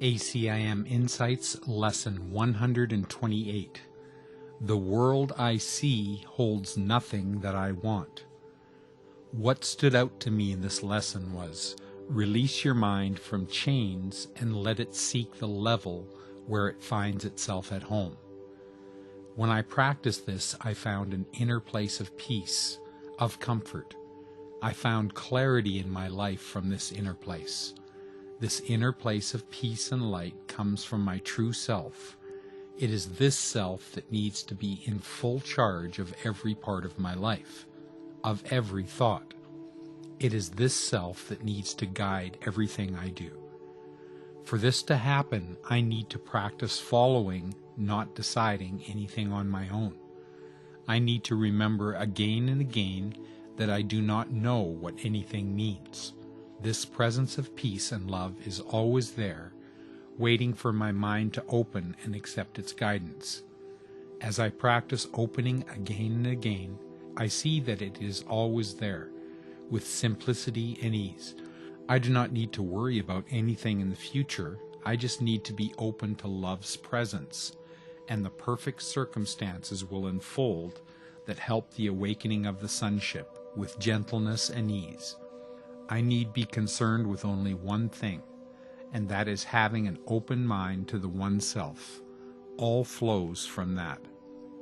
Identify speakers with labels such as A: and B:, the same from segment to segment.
A: ACIM Insights Lesson 128. The world I see holds nothing that I want. What stood out to me in this lesson was, release your mind from chains and let it seek the level where it finds itself at home. When I practiced this, I found an inner place of peace, of comfort. I found clarity in my life from this inner place. This inner place of peace and light comes from my true self. It is this self that needs to be in full charge of every part of my life, of every thought. It is this self that needs to guide everything I do. For this to happen, I need to practice following, not deciding anything on my own. I need to remember again and again that I do not know what anything means. This presence of peace and love is always there, waiting for my mind to open and accept its guidance. As I practice opening again and again, I see that it is always there, with simplicity and ease. I do not need to worry about anything in the future. I just need to be open to love's presence, and the perfect circumstances will unfold that help the awakening of the sonship with gentleness and ease. I need be concerned with only one thing, and that is having an open mind to the one self. All flows from that.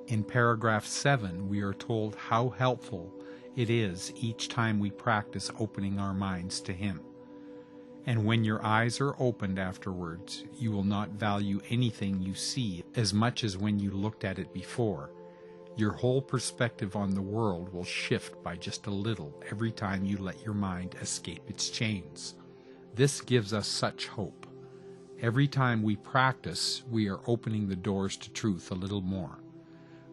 A: In paragraph 7, we are told how helpful it is each time we practice opening our minds to Him. And when your eyes are opened afterwards, you will not value anything you see as much as when you looked at it before. Your whole perspective on the world will shift by just a little every time you let your mind escape its chains. This gives us such hope. Every time we practice, we are opening the doors to truth a little more.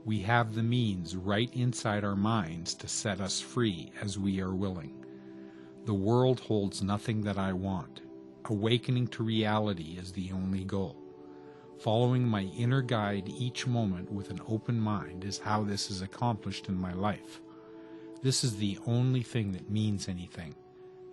A: We have the means right inside our minds to set us free as we are willing. The world holds nothing that I want. Awakening to reality is the only goal. Following my inner guide each moment with an open mind is how this is accomplished in my life. This is the only thing that means anything.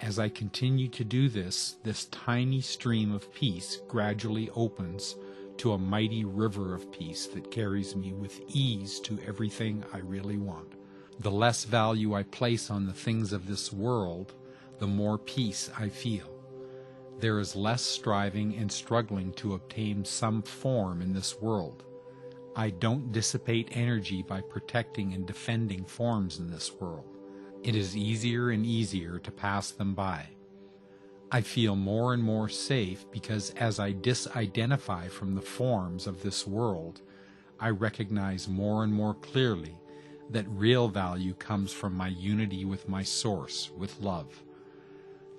A: As I continue to do this, this tiny stream of peace gradually opens to a mighty river of peace that carries me with ease to everything I really want. The less value I place on the things of this world, the more peace I feel. There is less striving and struggling to obtain some form in this world. I don't dissipate energy by protecting and defending forms in this world. It is easier and easier to pass them by. I feel more and more safe because as I disidentify from the forms of this world, I recognize more and more clearly that real value comes from my unity with my source, with love.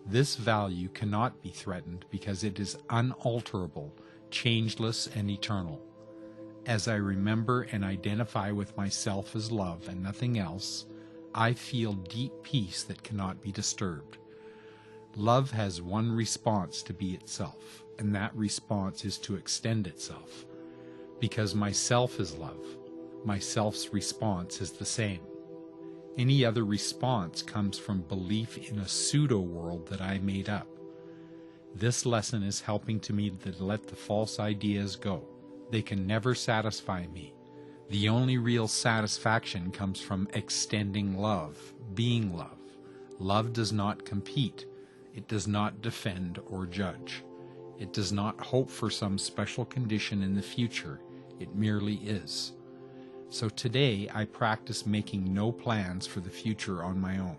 A: This value cannot be threatened because it is unalterable, changeless, and eternal. As I remember and identify with myself as love and nothing else, I feel deep peace that cannot be disturbed. Love has one response to be itself, and that response is to extend itself. Because myself is love, myself's response is the same. Any other response comes from belief in a pseudo-world that I made up. This lesson is helping to me to let the false ideas go. They can never satisfy me. The only real satisfaction comes from extending love, being love. Love does not compete. It does not defend or judge. It does not hope for some special condition in the future. It merely is. So today I practice making no plans for the future on my own,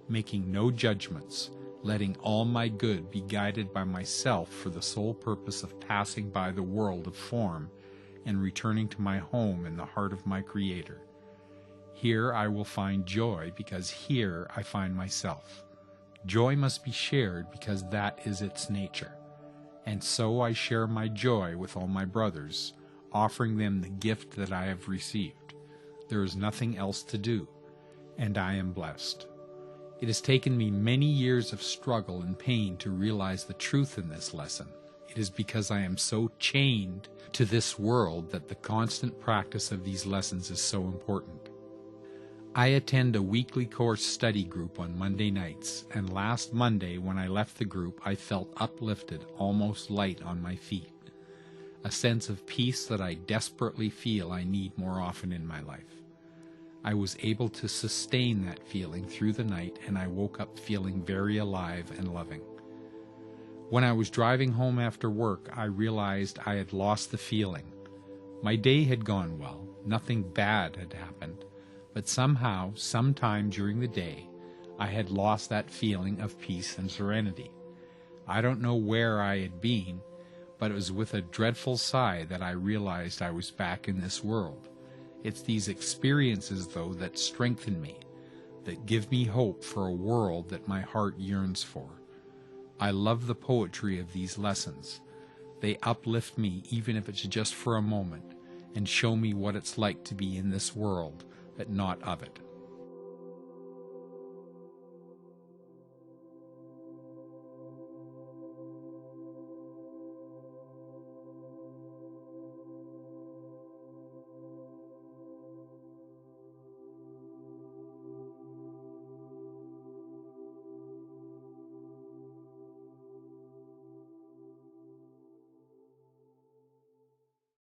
A: making no judgments, letting all my good be guided by myself for the sole purpose of passing by the world of form and returning to my home in the heart of my Creator. Here I will find joy because here I find myself. Joy must be shared because that is its nature. And so I share my joy with all my brothers, offering them the gift that I have received. There is nothing else to do, and I am blessed. It has taken me many years of struggle and pain to realize the truth in this lesson. It is because I am so chained to this world that the constant practice of these lessons is so important. I attend a weekly course study group on Monday nights, and last Monday when I left the group I felt uplifted, almost light on my feet. A sense of peace that I desperately feel I need more often in my life. I was able to sustain that feeling through the night, and I woke up feeling very alive and loving. When I was driving home after work, I realized I had lost the feeling. My day had gone well, nothing bad had happened, but somehow, sometime during the day, I had lost that feeling of peace and serenity. I don't know where I had been, but it was with a dreadful sigh that I realized I was back in this world. It's these experiences, though, that strengthen me, that give me hope for a world that my heart yearns for. I love the poetry of these lessons. They uplift me, even if it's just for a moment, and show me what it's like to be in this world, but not of it.